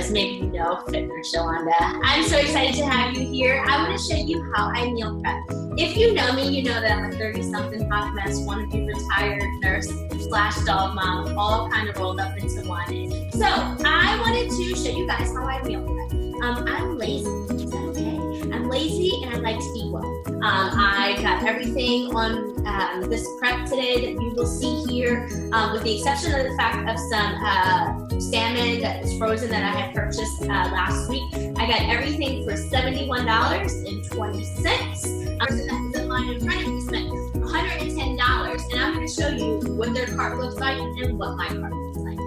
as maybe you know, Fitness Yolanda. I'm so excited to have you here. I want to show you how I meal prep. If you know me, you know that I'm a 30-something hot mess, wannabe retired nurse / dog mom, all kind of rolled up into one. So I wanted to show you guys how I meal prep. I'm lazy. Is that okay? I'm lazy and I like to eat well. I got everything on this prep today that you will see here, with the exception of the fact of some salmon that is frozen that I had purchased last week. I got everything for $71.20. The person that is in line in front of me spent $110, and I'm going to show you what their cart looks like and what my cart looks like.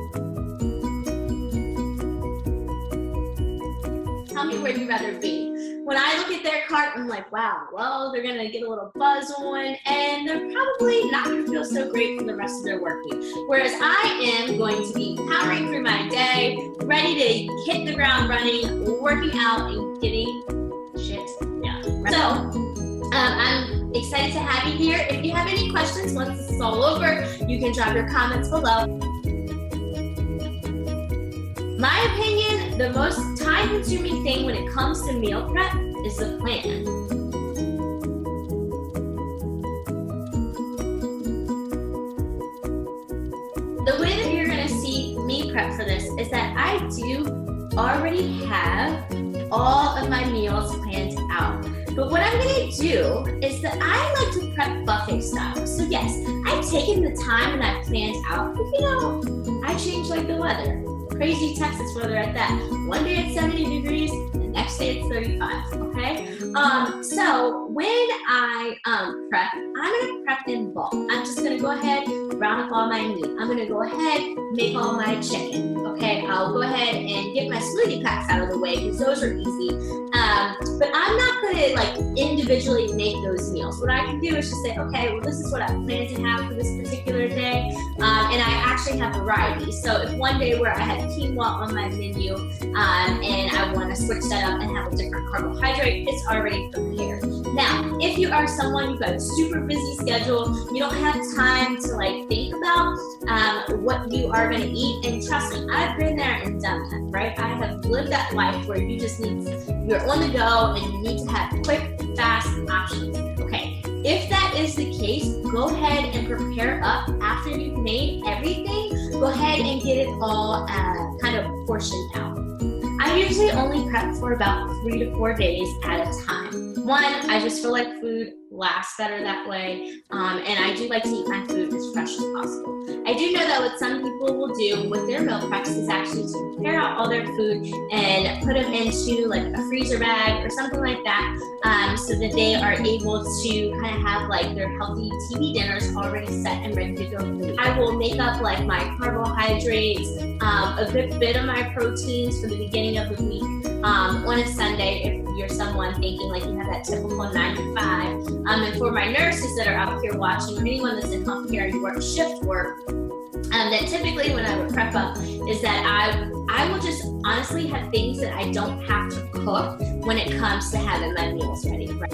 Tell me where you'd rather be. When I look at their cart, I'm like, wow, well, they're gonna get a little buzz on, and they're probably not gonna feel so great for the rest of their work week. Whereas I am going to be powering through my day, ready to hit the ground running, working out, and getting shit done. So, I'm excited to have you here. If you have any questions once this is all over, you can drop your comments below. My opinion, the most time-consuming thing when it comes to meal prep is the plan. The way that you're gonna see me prep for this is that I do already have all of my meals planned out. But what I'm gonna do is that I like to prep buffet style. So yes, I've taken the time and I've planned out, but you know, I change like the weather. Crazy Texas weather at that. One day it's 70 degrees, the next day it's 35, okay? So when I prep, I'm gonna prep in bulk. I'm just gonna go ahead, round up all my meat. I'm gonna go ahead, make all my chicken, okay? I'll go ahead and get my smoothie packs out of the way because those are easy. But I'm not gonna like individually make those meals. What I can do is just say, okay, well this is what I plan to have for this particular day. And I actually have variety. So if one day where I had quinoa on my menu and I want to switch that up and have a different carbohydrate, it's already prepared. Now, if you are someone who's got a super busy schedule, you don't have time to like think about what you are going to eat, and trust me, I've been there and done that, right? I have lived that life where you just need, you're on the go and you need to have quick, fast options. Okay, if that is the case, go ahead and prepare up after you've made everything. Go ahead and get it all kind of portioned out. I usually only prep for about 3 to 4 days at a time. One, I just feel like food lasts better that way, and I do like to eat my food as fresh as possible. I do know that what some people will do with their meal preps is actually to prepare out all their food and put them into like a freezer bag or something like that, so that they are able to kind of have like their healthy TV dinners already set and ready to go for the week. I will make up like my carbohydrates, a good bit of my proteins for the beginning of the week on a Sunday if you're someone thinking like you have that typical 9 to 5. And for my nurses that are out here watching, or anyone that's in healthcare and you work shift work, that typically when I would prep up is that I will just honestly have things that I don't have to cook when it comes to having my meals ready. Right?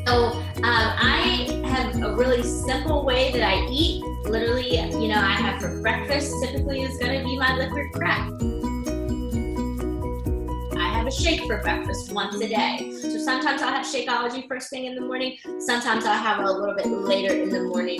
So I have a really simple way that I eat. Literally, you know, I have for breakfast typically is going to be my liquid crack. A shake for breakfast once a day. So sometimes I'll have Shakeology first thing in the morning. Sometimes I'll have it a little bit later in the morning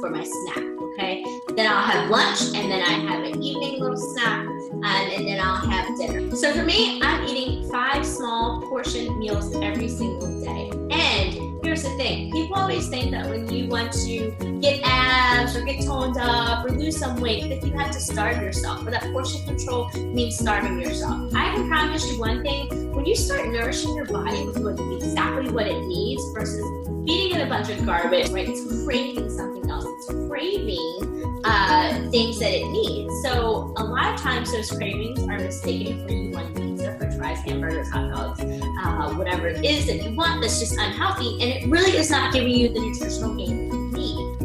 for my snack, okay? Then I'll have lunch, and then I have an evening little snack, and then I'll have dinner. So for me, I'm eating 5 small portion meals every single day. And here's the thing. People always think that when you want to get abs or get toned up or lose some weight, that you have to starve yourself. But that portion control means starving yourself. I can promise you one thing. When you start nourishing your body with exactly what it needs versus feeding it a bunch of garbage, right? It's craving something else. It's craving things that it needs. So a lot of times those cravings are mistaken for you wanting pizza, french fries, hamburgers, hot dogs, whatever it is that you want that's just unhealthy, and it really is not giving you the nutritional gain that you need.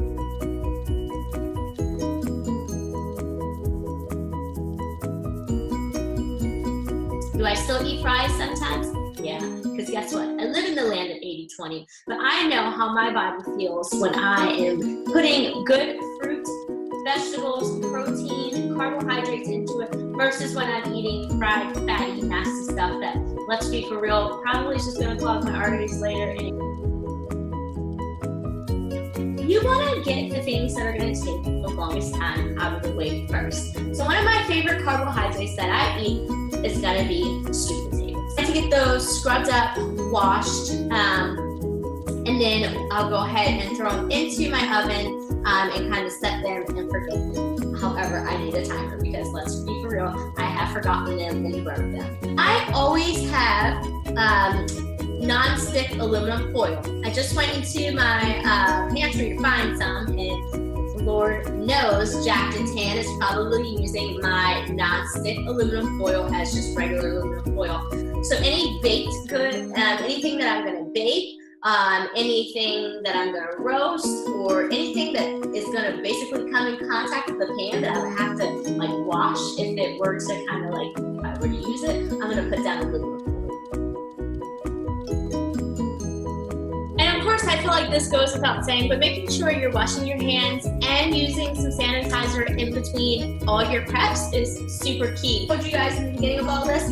Do I still eat fries sometimes? Yeah, because guess what? I live in the land of 80-20, but I know how my body feels when I am putting good fruit, vegetables, protein, carbohydrates into it versus when I'm eating fried, fatty, nasty stuff that, let's be for real, probably is just gonna clog my arteries later. You wanna get the things that are gonna take the longest time out of the way first. So one of my favorite carbohydrates that I eat is gonna be sweet potatoes. I like to get those scrubbed up, washed, and then I'll go ahead and throw them into my oven and kind of set them and forget them. However, I need a timer because let's be for real, I have forgotten them and burned them. I always have non-stick aluminum foil. I just went into my pantry to find some, and Lord knows Jack and Tan is probably using my non-stick aluminum foil as just regular aluminum foil. So any baked good, anything that I'm gonna bake, anything that I'm gonna roast, or anything that is gonna basically come in contact with the pan that I would have to like wash if it were to kind of like, if I were to use it, I'm gonna put down aluminum foil. And of course, I feel like this goes without saying, but making sure you're washing your hands and using some sanitizer in between all your preps is super key. I told you guys in the beginning of all this,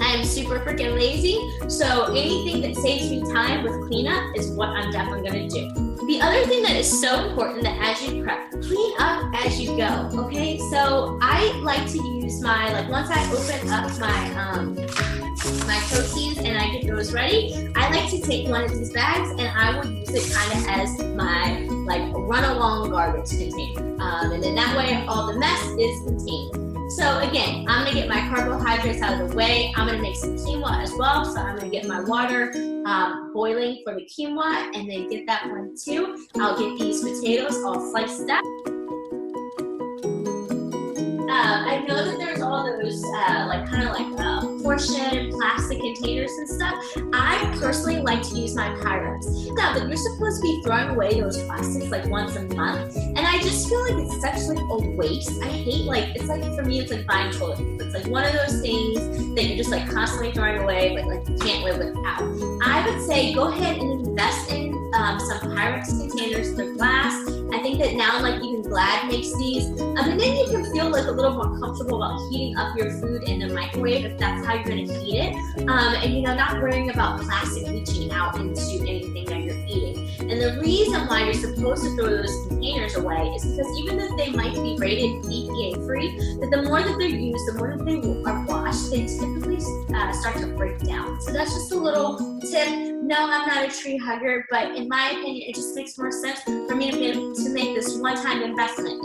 I am super freaking lazy, so anything that saves me time with cleanup is what I'm definitely gonna do. The other thing that is so important that as you prep, clean up as you go, okay? So I like to use my, like once I open up my proteins and I get those ready, I like to take one of these bags and I will use it kind of as my like run along garbage container. And then that way all the mess is contained. So again, I'm gonna get my carbohydrates out of the way. I'm gonna make some quinoa as well. So I'm gonna get my water boiling for the quinoa and then get that one too. I'll get these potatoes all sliced up. I know that there's all those like kind of like portion plastic containers and stuff. I personally like to use my Pyrex. Now that you're supposed to be throwing away those plastics like once a month, and I just feel like it's such like a waste. I hate like, it's like for me it's like buying toilet paper. It's like one of those things that you're just like constantly throwing away, but like you can't live without. I would say go ahead and invest in some Pyrex containers. They're glass. I think that now like even Glad makes these, and then you can feel like a little more comfortable about heating up your food in the microwave if that's how you're going to heat it, and you know, not worrying about plastic leaching out into anything that you're eating. And the reason why you're supposed to throw those containers away is because even though they might be rated EPA free, that the more that they're used, the more that they are washed, they typically start to break down. So that's just a little tip. No, I'm not a tree hugger, but in my opinion, it just makes more sense for me to be able to make this one-time investment.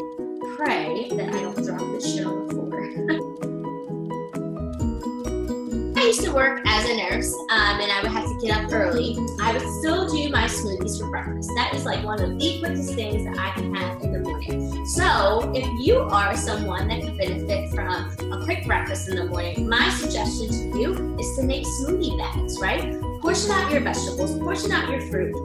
Pray that I don't drop this shit on the floor. I used to work as a nurse, and I would have to get up early. I would still do my smoothies for breakfast. That is like one of the quickest things that I can have in the morning. So if you are someone that can benefit from a quick breakfast in the morning, my suggestion to you is to make smoothie bags, right? Portion out your vegetables, portion out your fruit.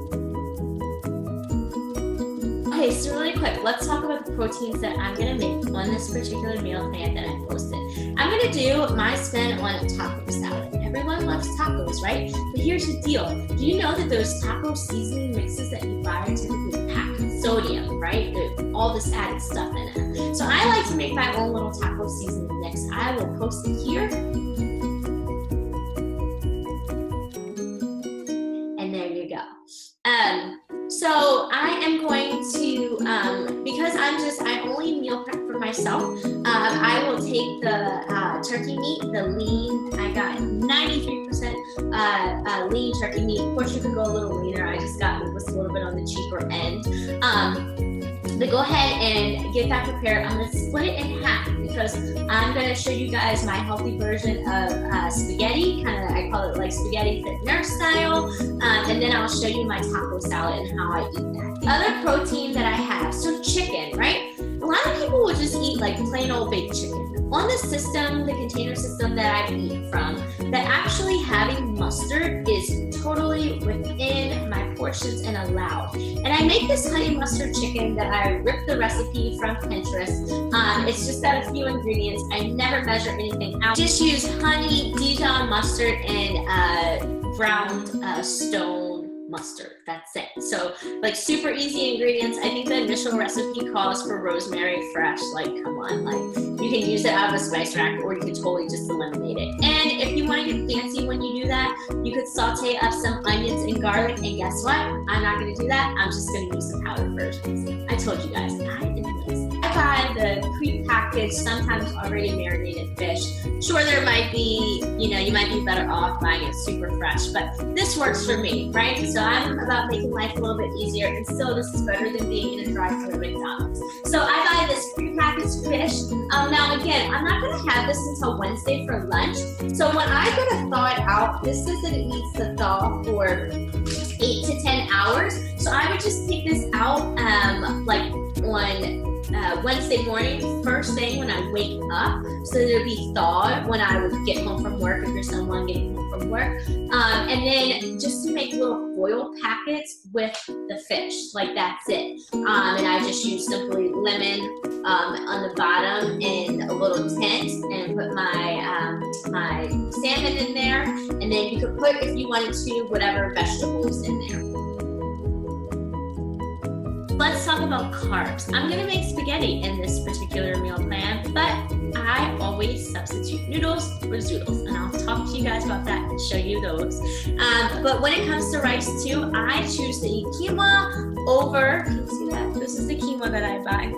Okay, so really quick, let's talk about the proteins that I'm gonna make on this particular meal plan that I posted. I'm gonna do my spin on taco salad. Everyone loves tacos, right? But here's the deal. Do you know that those taco seasoning mixes that you buy are typically packed with sodium, right? There's all this added stuff in it. So I like to make my own little taco seasoning mix. I will post it here. And there you go. So I am going to, because I only meal prep for myself, I will take the turkey meat, the lean. I got 93% lean turkey meat. Of course, you could go a little leaner. I just got it was a little bit on the cheaper end. But go ahead and get that prepared. I'm gonna split it in half because I'm gonna show you guys my healthy version of spaghetti. I call it like spaghetti fit nurse style. And then I'll show you my taco salad and how I eat that. The other protein that I have, so chicken, right? A lot of people will just eat like plain old baked chicken. On the system, the container system that I eat from, that actually having mustard is totally within my portions and allowed. And I make this honey mustard chicken that I ripped the recipe from Pinterest. It's just got a few ingredients. I never measure anything out. Just use honey, Dijon mustard, and ground stone mustard. That's it. So like super easy ingredients. I think the initial recipe calls for rosemary fresh. Like, come on, like you can use it out of a spice rack, or you could totally just eliminate it. And if you want to get fancy when you do that, you could saute up some onions and garlic. And guess what? I'm not going to do that. I'm just going to use the powdered versions. I told you guys, I did this. I buy the pre-packaged, sometimes already marinated fish. Sure, there might be, you might be better off buying it super fresh, but this works for me, right? So I'm about making life a little bit easier, and still this is better than being in a drive-thru at McDonald's. So I buy this pre-packaged fish. Now again, I'm not going to have this until Wednesday for lunch. So when I go to thaw it out, this says that it needs to thaw for 8 to 10 hours. So I would just take this out like on Wednesday morning, first thing when I wake up, so that it'll be thawed when I would get home from work, if you're someone getting home from work. And then just to make little foil packets with the fish, like that's it. And I just use simply lemon on the bottom in a little tint, and put my my salmon in there, and then you could put, if you wanted to, whatever vegetables in there. Let's talk about carbs. I'm gonna make spaghetti in this particular meal plan, but I always substitute noodles for Zoodles, and I'll talk to you guys about that and show you those. But when it comes to rice too, I choose to eat quinoa over, can you see that? This is the quinoa that I buy.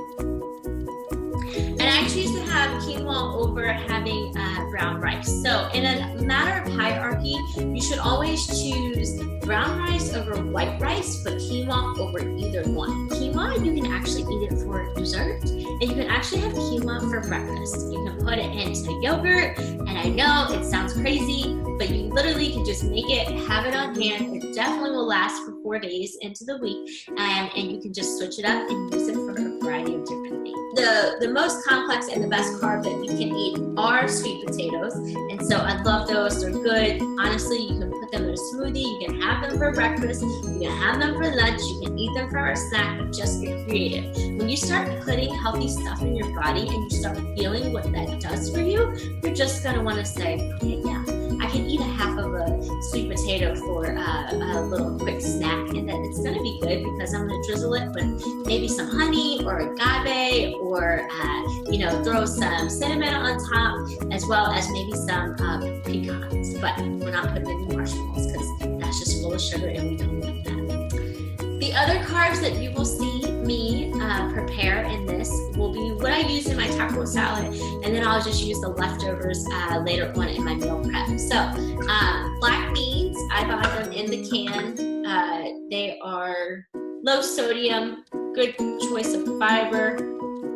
And I choose to have quinoa over having brown rice. So in a matter of hierarchy, you should always choose brown rice over white rice, but quinoa over either one. Quinoa, you can actually eat it for dessert, and you can actually have quinoa for breakfast. You can put it into yogurt, and I know it sounds crazy, but you literally can just make it, have it on hand. It definitely will last for 4 days into the week, and you can just switch it up and use it for a variety of different things. The most complex and the best carb that you can eat are sweet potatoes, and so I love those. They're good. Honestly, you can put them in a smoothie. You can have them for breakfast. You can have them for lunch. You can eat them for a snack. You just get creative. When you start putting healthy stuff in your body and you start feeling what that does for you, you're just gonna want to say, okay, yeah, I can eat a half of a sweet potato for a little quick snack, and then it's gonna be good because I'm gonna drizzle it with maybe some honey or agave, or throw some cinnamon on top, as well as maybe some pecans. But we're not putting any marshmallows because that's just full of sugar, and we don't want that. The other carbs that you will see me prepare in this will be what I use in my taco salad, and then I'll just use the leftovers later on in my meal prep. So black beans, I buy them in the can. They are low sodium, good choice of fiber.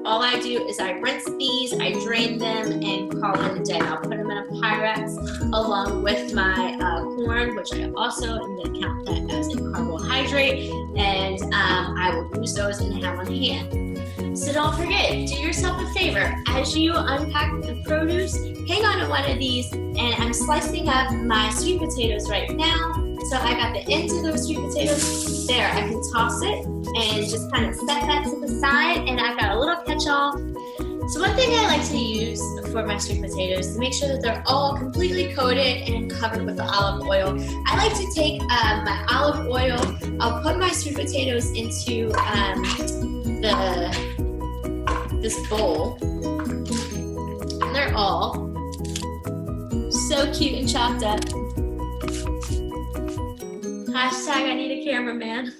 All I do is I rinse these, I drain them, and call it a day. I'll put them in a Pyrex along with my corn, which I also am going to count that as a carbohydrate, and I will use those and have on hand. So don't forget, do yourself a favor. As you unpack the produce, hang on to one of these, and I'm slicing up my sweet potatoes right now. So I got the ends of those sweet potatoes there. I can toss it and just kind of set that to the side, and I've got a little catch-all. So one thing I like to use for my sweet potatoes is to make sure that they're all completely coated and covered with the olive oil. I like to take my olive oil, I'll put my sweet potatoes into this bowl, and they're all so cute and chopped up. Hashtag I need a cameraman.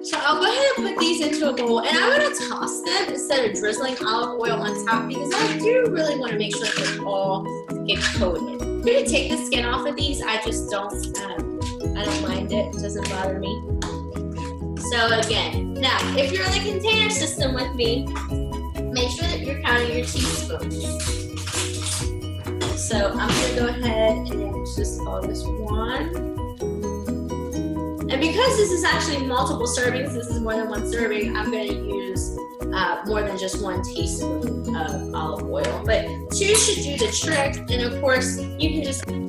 So I'll go ahead and put these into a bowl, and I'm going to toss them instead of drizzling olive oil on top, because I do really want to make sure that they all get coated. I'm going to take the skin off of these. I just don't, I don't mind it. It doesn't bother me. So again, now if you're in the container system with me, make sure that you're counting your teaspoons. So I'm going to go ahead and just call this one. And because this is actually multiple servings, this is more than one serving, I'm going to use more than just 1 teaspoon of olive oil. But 2 should do the trick. And of course, you can just... I'm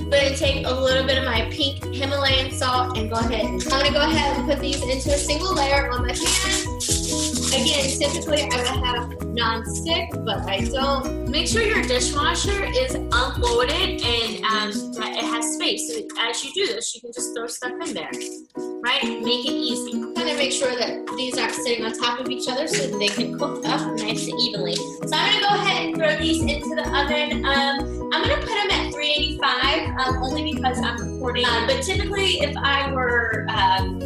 going to take a little bit of my pink Himalayan salt and go ahead. I'm going to go ahead and put these into a single layer on my pan. Again, typically I would have non-stick, but I don't. Make sure your dishwasher is unloaded and that it has space. So as you do this, you can just throw stuff in there, right? Make it easy. Kind of make sure that these aren't sitting on top of each other so that they can cook up nice and evenly. So I'm gonna go ahead and throw these into the oven. I'm gonna put them at 385 only because I'm recording. But typically, if I were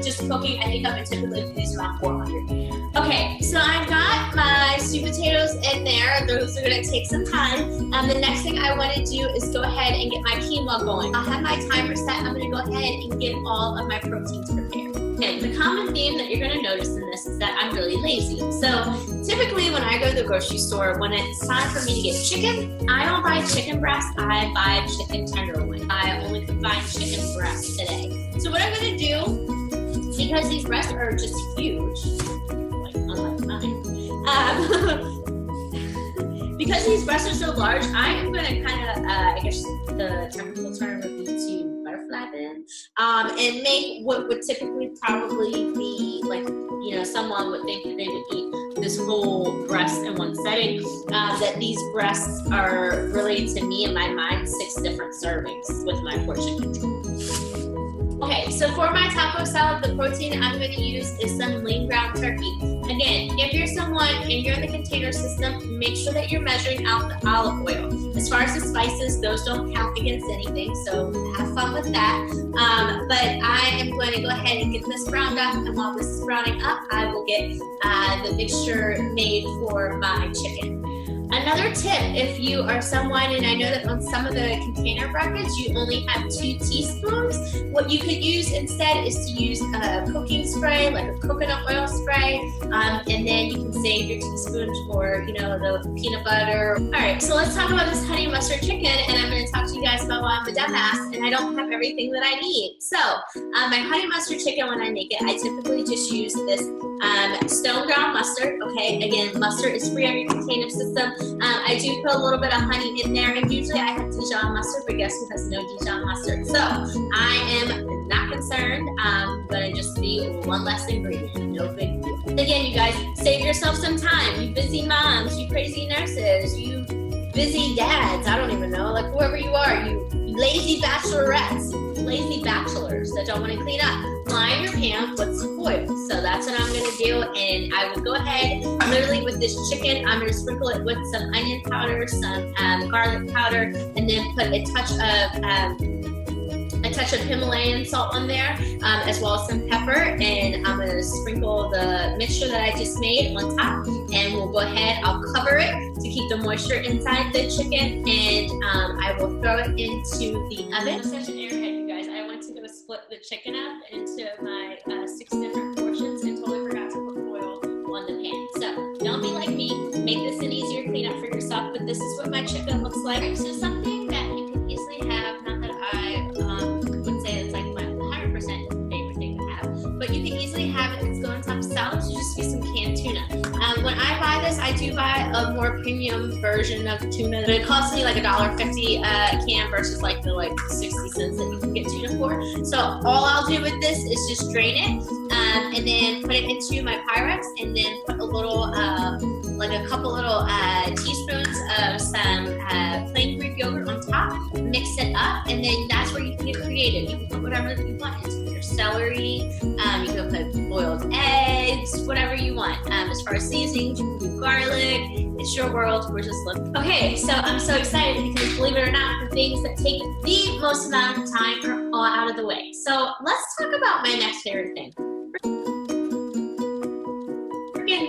just cooking, I think I would typically do these around 400. Okay, so I've got my sweet potatoes in there. Those are gonna take some time. The next thing I wanna do is go ahead and get my quinoa going. I'll have my timer set. I'm gonna go ahead and get all of my proteins prepared. Okay, the common theme that you're gonna notice in this is that I'm really lazy. So typically when I go to the grocery store, when it's time for me to get chicken, I don't buy chicken breast, I buy chicken tenderloin. I only can find chicken breast today. So what I'm gonna do, because these breasts are just huge, like unlike mine, because these breasts are so large, I am gonna kind of, I guess the technical term would be to butterfly them, and make what would typically probably be like, you know, someone would think that they would eat this whole breast in one setting, that these breasts are really, to me in my mind, 6 different servings with my portion control. Okay, so for my taco salad, the protein I'm going to use is some lean ground turkey. Again, if you're someone and you're in the container system, make sure that you're measuring out the olive oil. As far as the spices, those don't count against anything, so have fun with that. But I am going to go ahead and get this browned up, and while this is browning up, I will get the mixture made for my chicken. Another tip, if you are someone, and I know that on some of the container brackets you only have 2 teaspoons, what you could use instead is to use a cooking spray, like a coconut oil spray, and then you can save your teaspoons for, you know, the peanut butter. All right, so let's talk about this honey mustard chicken, and I'm going to talk to you guys about why I'm a dumbass and I don't have everything that I need. So my honey mustard chicken, when I make it, I typically just use this stone ground mustard. Okay, again, mustard is free on your container system. I do put a little bit of honey in there, and usually I have Dijon mustard, but guess who has no Dijon mustard? So I am not concerned. I'm gonna just be one less ingredient, no big deal. Again, you guys, save yourself some time. You busy moms, you crazy nurses, you busy dads, I don't even know, like whoever you are, you lazy bachelorettes, lazy bachelors that don't want to clean up. Line your pan with some foil. So that's what I'm going to do, and I will go ahead, literally with this chicken, I'm going to sprinkle it with some onion powder, some garlic powder, and then put a touch of Himalayan salt on there, as well as some pepper, and I'm going to sprinkle the mixture that I just made on top, and we'll go ahead, I'll cover it to keep the moisture inside the chicken, and I will throw it into the oven. I'm such an airhead, you guys. I went to go split the chicken up into my 6 different portions and totally forgot to put foil on the pan. So don't be like me, make this an easier cleanup for yourself, but this is what my chicken looks like. So something that you can easily have, not that I would say it's like my 100% favorite thing to have, but you can easily have it. It's going on top of salad, so just use some canned tuna. When I buy this, I do buy a more premium version of tuna, but it costs me like $1.50 a can versus like the 60 cents that you can get tuna for. So all I'll do with this is just drain it, and then put it into my Pyrex, and then put a little, like a couple little teaspoons of some plain Greek yogurt on top, mix it up, and then that's where you can get creative. You can put whatever you want into your celery, you can put boiled eggs, whatever you want. As far as seasonings, you can do garlic. It's your world, we're just looking. Okay, so I'm so excited because believe it or not, the things that take the most amount of time are all out of the way. So let's talk about my next favorite thing.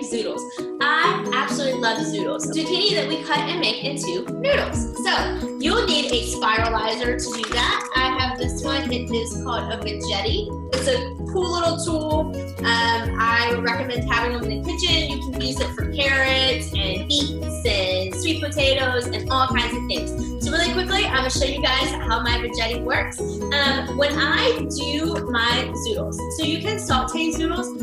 Zoodles. I absolutely love Zoodles. Zucchini that we cut and make into noodles. So you'll need a spiralizer to do that. I have this one. It is called a veggetti. It's a cool little tool. I recommend having them in the kitchen. You can use it for carrots and beets and sweet potatoes and all kinds of things. So really quickly, I'm going to show you guys how my veggetti works. When I do my Zoodles, so you can saute Zoodles.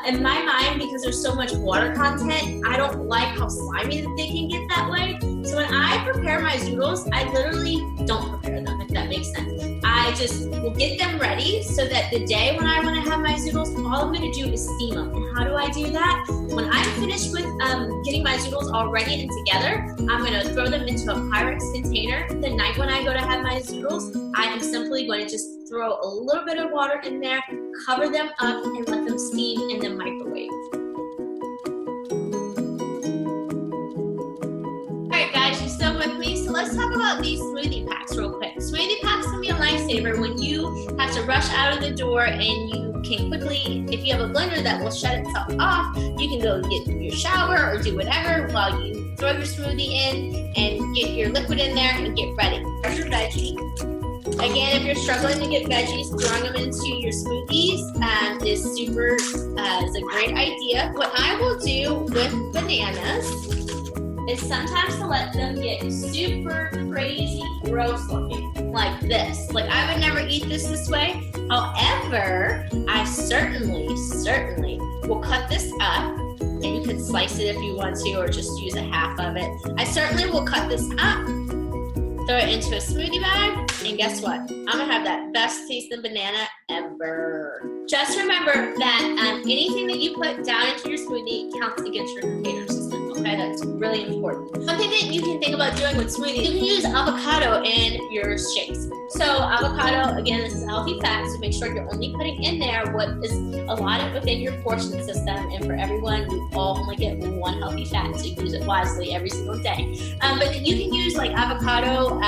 In my mind, because there's so much water content, I don't like how slimy that they can get that way. So when I prepare my Zoodles, I literally don't prepare them, if that makes sense. I I just will get them ready so that the day when I want to have my Zoodles, all I'm going to do is steam them. And how do I do that? When I'm finished with getting my Zoodles all ready and together, I'm going to throw them into a Pyrex container. The night when I go to have my Zoodles, I am simply going to just throw a little bit of water in there, cover them up, and let them steam in the microwave. So let's talk about these smoothie packs real quick. Smoothie packs can be a lifesaver when you have to rush out of the door and you can quickly, if you have a blender that will shut itself off, you can go get your shower or do whatever while you throw your smoothie in and get your liquid in there and get ready. There's your veggie. Again, if you're struggling to get veggies, throwing them into your smoothies is a great idea. What I will do with bananas is sometimes to let them get super crazy gross looking, like this. Like I would never eat this way. However, I certainly will cut this up, and you could slice it if you want to, or just use a half of it. I certainly will cut this up, throw it into a smoothie bag, and guess what? I'm gonna have that best tasting banana ever. Just remember that anything that you put down into your smoothie counts against your container system. Okay, that's really important. Something that you can think about doing with smoothies, you can use avocado in your shakes. So avocado, again, this is a healthy fat, so make sure you're only putting in there what is allotted within your portion system. And for everyone, we all only get one healthy fat, so use it wisely every single day. But you can use like avocado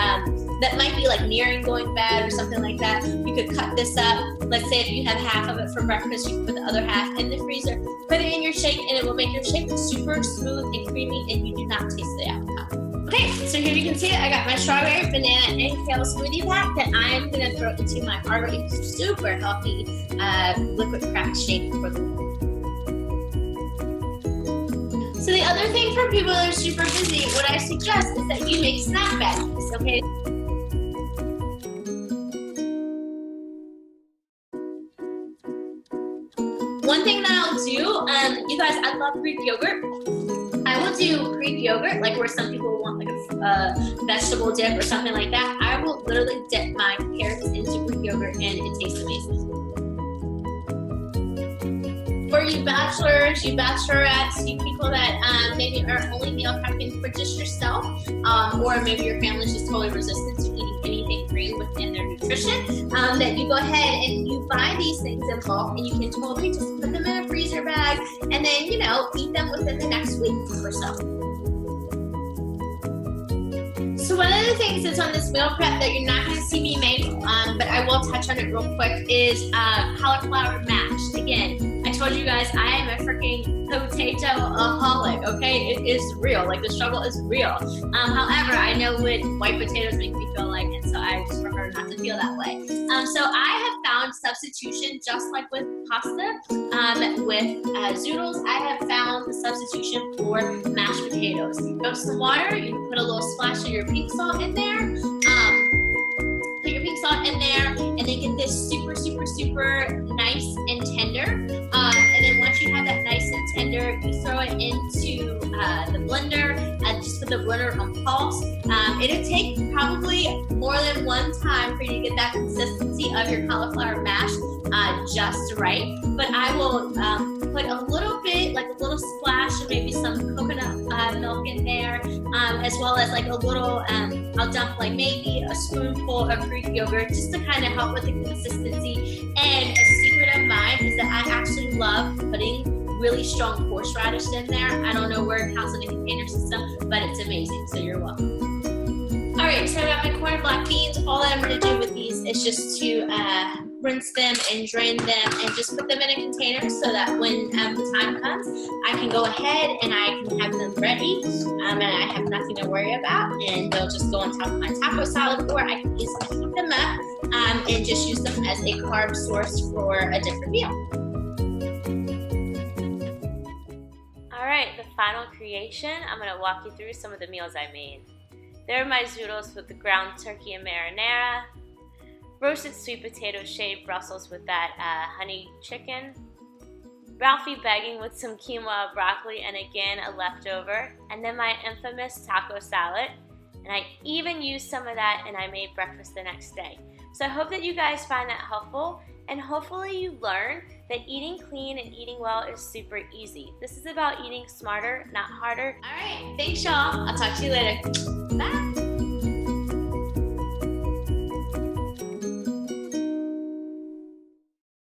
that might be like nearing going bad or something like that. You could cut this up. Let's say if you have half of it for breakfast, you can put the other half in the freezer, put it in your shake, and it will make your shake super smooth and creamy, and you do not taste the avocado. Okay, so here you can see it. I got my strawberry, banana, and kale smoothie pack that I'm gonna throw into my already super healthy liquid crack shake for the week. So the other thing for people that are super busy, what I suggest is that you make snack veggies, okay? One thing that I'll do, you guys, I love Greek yogurt. I will do Greek yogurt, like where some people want like a vegetable dip or something like that. I will literally dip my carrots into Greek yogurt and it tastes amazing. For you bachelors, you bachelorettes, you people that maybe are only meal prepping for just yourself, or maybe your family's just totally resistant to eating anything green within their nutrition, that you go ahead and you buy these things in bulk and you can totally just put them in a freezer bag and then, you know, eat them within the next week or so. So one of the things that's on this meal prep that you're not going to see me make, but I will touch on it real quick, is cauliflower mash. Again, I told you guys I am a freaking potato-aholic, okay? It is real. Like, the struggle is real. However, I know what white potatoes make me feel like, and so I just prefer not to feel that way. So I have found substitution, just like with pasta, with Zoodles, I have found the substitution for mashed potatoes. You go to some water, you can put a little splash of your pink salt in there, put your pink salt in there, and then get this super nice and tender. And then once you have that nice and tender, you throw it into the blender. Just put the blender on pulse. It'll take probably more than one time for you to get that consistency of your cauliflower mash just right. But I will put a little bit, like a little splash of maybe some coconut milk in there, as well as like a little, I'll dump like maybe a spoonful of Greek yogurt just to kind of help with the consistency. And a secret of mine is that I actually love putting really strong horseradish in there. I don't know where it counts in the container system, but it's amazing, so you're welcome. All right, so I got my corn and black beans. All that I'm gonna do with these is just to rinse them and drain them and just put them in a container so that when the time comes, I can go ahead and I can have them ready, and I have nothing to worry about, and they'll just go on top of my taco salad, or I can easily heat them up and just use them as a carb source for a different meal. All right, the final creation, I'm gonna walk you through some of the meals I made. There are my Zoodles with the ground turkey and marinara, roasted sweet potato shaved Brussels with that honey chicken, Ralphie begging with some quinoa, broccoli, and again a leftover, and then my infamous taco salad, and I even used some of that and I made breakfast the next day. So I hope that you guys find that helpful, and hopefully you learn that eating clean and eating well is super easy. This is about eating smarter, not harder. All right, thanks y'all. I'll talk to you later. Bye.